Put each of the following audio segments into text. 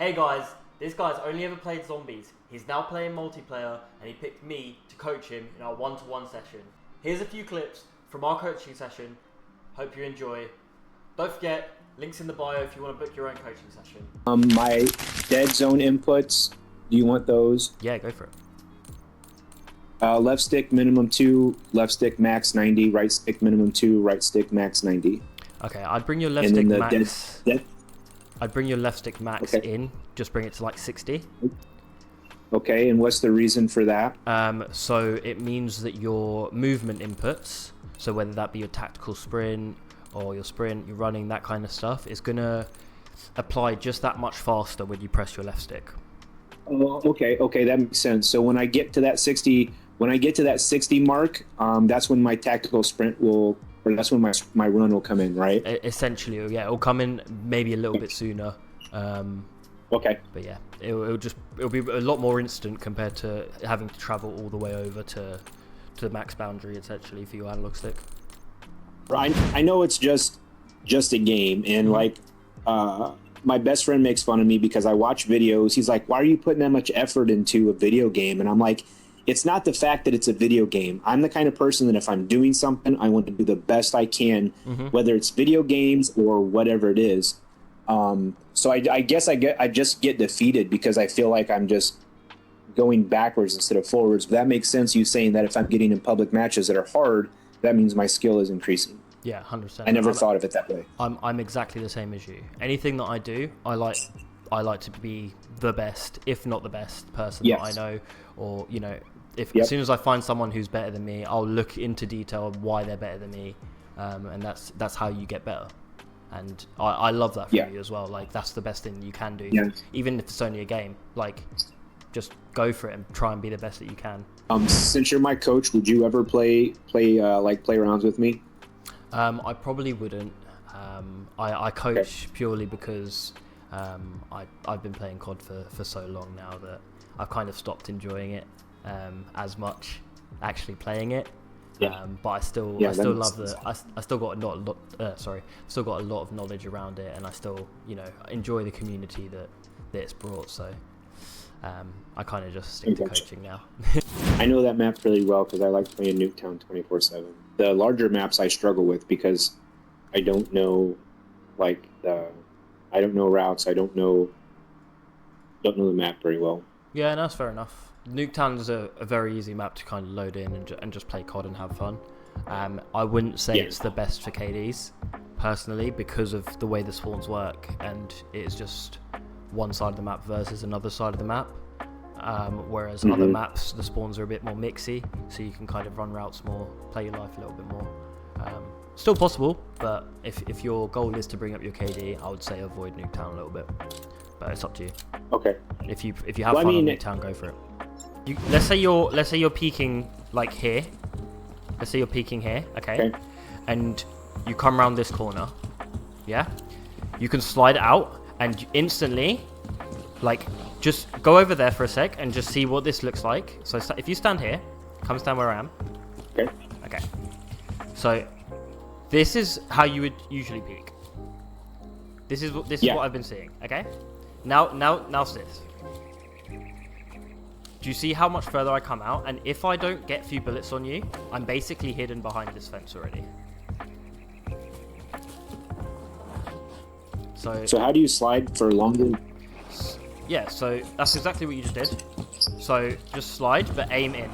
Hey guys, this guy's only ever played zombies. He's now playing multiplayer and he picked me to coach him in our one-to-one session. Here's a few clips from our coaching session. Hope you enjoy. Don't forget, links in the bio if you want to book your own coaching session. My dead zone inputs, do you want those? Yeah, go for it. Left stick minimum 2, left stick max 90, right stick minimum 2, right stick max 90. Okay, I'd bring your left stick max. Dead. I'd bring your left stick max in. Just bring it to like 60. Okay, and what's the reason for that? So it means that your movement inputs, so whether that be your tactical sprint or your sprint, your running, that kind of stuff, is gonna apply just that much faster when you press your left stick. Oh, okay, that makes sense. So when I get to that 60 mark, that's when my tactical sprint will, or that's when my run will come in, right? Essentially, yeah, it'll come in maybe a little bit sooner. Okay. But yeah, it'll be a lot more instant compared to having to travel all the way over to the max boundary essentially for your analog stick. I know it's just a game, and like my best friend makes fun of me because I watch videos. He's like, "Why are you putting that much effort into a video game?" And I'm like, it's not the fact that it's a video game. I'm the kind of person that if I'm doing something, I want to do the best I can, whether it's video games or whatever it is. So I guess I just get defeated because I feel like I'm just going backwards instead of forwards. But that makes sense, you saying that if I'm getting in public matches that are hard, that means my skill is increasing. Yeah, 100%. I never thought of it that way. I'm exactly the same as you. Anything that I do, I like to be the best, if not the best person that I know, or as soon as I find someone who's better than me, I'll look into detail of why they're better than me, and that's how you get better. And I love that for you as well. Like, that's the best thing you can do, even if it's only a game. Like, just go for it and try and be the best that you can. Since you're my coach, would you ever play rounds with me? I probably wouldn't. I coach purely because I've been playing CoD for so long now that I've kind of stopped enjoying it as much actually playing it. But I still love I still got a lot of knowledge around it, and I still enjoy the community that it's brought. So I kind of just stick to coaching now. I know that map really well because I like playing Nuketown 24/7. The larger maps I struggle with because I don't know routes. I don't know the map very well. Yeah, that's fair enough. Nuketown is a very easy map to kind of load in and just play CoD and have fun. I wouldn't say it's the best for KDs, personally, because of the way the spawns work, and it's just one side of the map versus another side of the map. Whereas other maps, the spawns are a bit more mixy, so you can kind of run routes more, play your life a little bit more. Still possible, but if your goal is to bring up your KD, I would say avoid Nuketown a little bit. But it's up to you. Okay. If you have fun on Nuketown, go for it. Let's say you're peeking like here. Let's say you're peeking here, okay? And you come around this corner, yeah? You can slide out and instantly, like, just go over there for a sec and just see what this looks like. So if you stand here, come stand where I am. Okay. So this is how you would usually peek. This is what I've been seeing, okay? Now sit. Do you see how much further I come out? And if I don't get a few bullets on you, I'm basically hidden behind this fence already. So how do you slide for longer? Yeah, so that's exactly what you just did. So just slide, but aim in.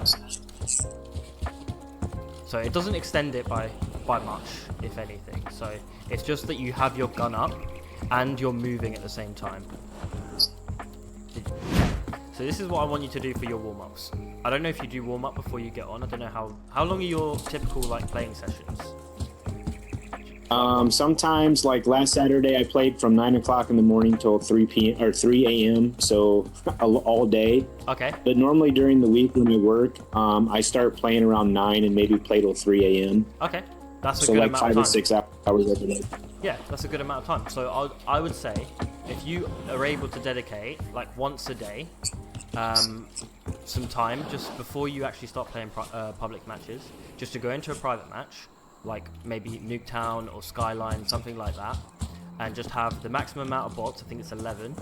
So it doesn't extend it by much, if anything. So it's just that you have your gun up and you're moving at the same time. So this is what I want you to do for your warm-ups. I don't know if you do warm-up before you get on. I don't know how long are your typical playing sessions? Sometimes, like last Saturday, I played from 9 o'clock in the morning till 3 p.m. or 3 a.m. So all day. Okay. But normally during the week when I work, I start playing around 9 and maybe play till 3 a.m. Okay, that's a good amount of time. So like 5 or 6 hours every day. Yeah, that's a good amount of time. So I would say if you are able to dedicate like once a day, some time just before you actually start playing public matches, just to go into a private match, like maybe Nuketown or Skyline, something like that, and just have the maximum amount of bots. I think it's 11.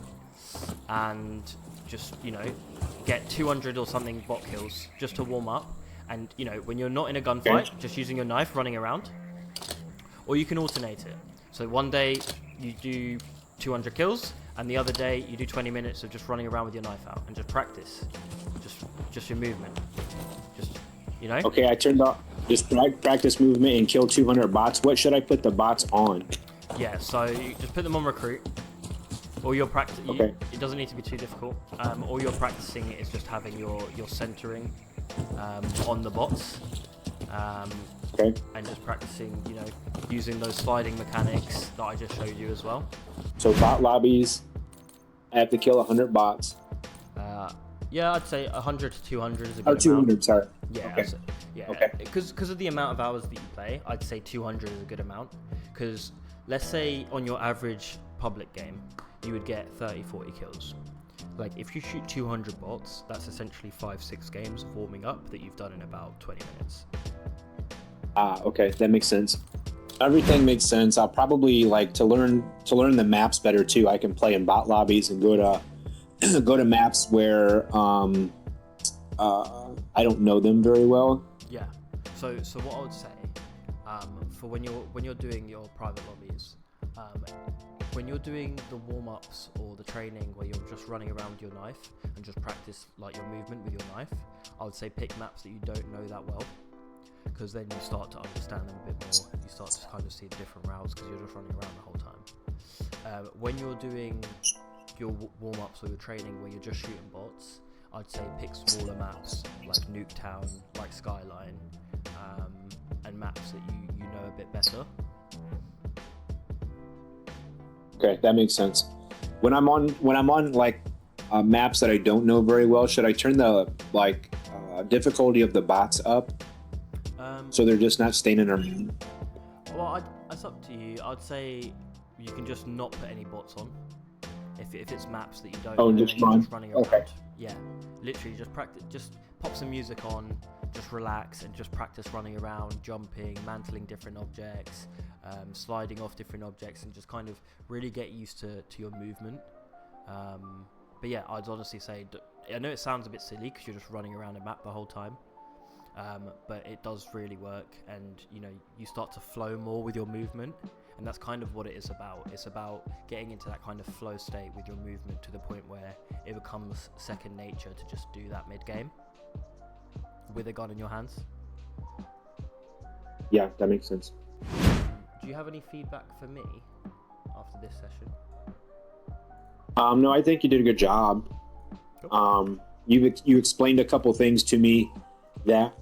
and just, you know, get 200 or something bot kills just to warm up. And, you know, when you're not in a gunfight, just using your knife, running around. Or you can alternate it. So one day you do 200 kills, and the other day you do 20 minutes of just running around with your knife out and just practice. Just your movement. Just, you know? Okay, I turned off just practice movement and kill 200 bots. What should I put the bots on? Yeah, so you just put them on recruit. All your practice, okay. It doesn't need to be too difficult. All you're practicing is just having your centering on the bots. Okay. And just practicing, you know, using those sliding mechanics that I just showed you as well. So bot lobbies, I have to kill 100 bots. Yeah, I'd say 100 to 200 is a good amount. 200, sorry. Yeah, okay. Yeah. Okay. Because of the amount of hours that you play, I'd say 200 is a good amount. Because let's say on your average public game, you would get 30, 40 kills. Like, if you shoot 200 bots, that's essentially 5-6 games of warming up that you've done in about 20 minutes. Okay, that makes sense. Everything makes sense. I'll probably like to learn the maps better too. I can play in bot lobbies and go to maps where I don't know them very well. Yeah. So what I would say, for when you're doing your private lobbies, when you're doing the warm-ups or the training where you're just running around with your knife and just practice like your movement with your knife, I would say pick maps that you don't know that well, because then you start to understand them a bit more. You start to kind of see the different routes because you're just running around the whole time. When you're doing your warm-ups or your training where you're just shooting bots, I'd say pick smaller maps like Nuketown, like Skyline, and maps that you know a bit better. Okay, that makes sense. When I'm on like maps that I don't know very well, should I turn the difficulty of the bots up so they're just not staying in our main? Well, it's up to you. I'd say you can just not put any bots on if it's maps that you don't know, just running around. Okay. Yeah, literally just practice. Just pop some music on, just relax and just practice running around, jumping, mantling different objects, sliding off different objects, and just kind of really get used to your movement. But yeah, I'd honestly say, I know it sounds a bit silly because you're just running around a map the whole time, but it does really work, and you know, you start to flow more with your movement, and that's kind of what it is about. It's about getting into that kind of flow state with your movement to the point where it becomes second nature to just do that mid-game with a gun in your hands. Yeah, that makes sense. Do you have any feedback for me after this session? No, I think you did a good job. Cool. You explained a couple things to me that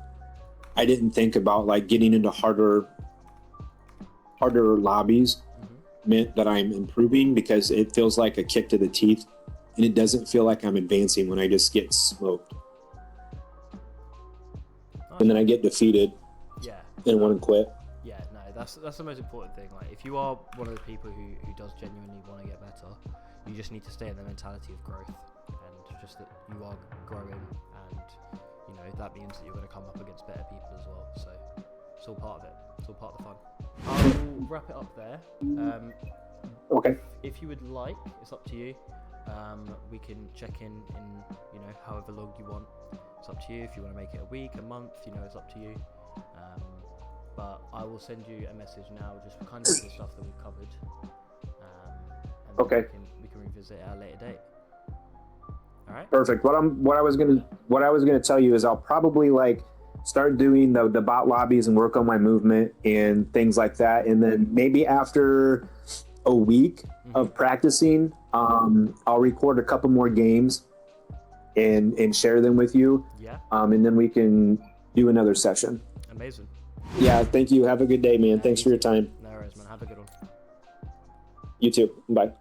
I didn't think about, like getting into harder lobbies meant that I'm improving, because it feels like a kick to the teeth, and it doesn't feel like I'm advancing when I just get smoked. Nice. And then I get defeated. Yeah. And want to quit. Yeah, no, that's the most important thing. Like, if you are one of the people who does genuinely want to get better, you just need to stay in the mentality of growth, and just that you are growing, and you know that means that you're going to come up against better people as well. So it's all part of it. It's all part of the fun. I'll wrap it up there. Okay. If you would like, it's up to you. We can check in you know, however long you want. It's up to you. If you want to make it a week, a month, you know, it's up to you. But I will send you a message now, just for kind of the stuff that we've covered. And okay. We can revisit at a later date. All right. Perfect. What I was gonna tell you is I'll probably start doing the bot lobbies and work on my movement and things like that, and then maybe after a week of practicing, I'll record a couple more games and share them with you. Yeah. And then we can do another session. Amazing. Yeah. Thank you. Have a good day, man. Thanks for your time. No worries, man. Have a good one. You too. Bye.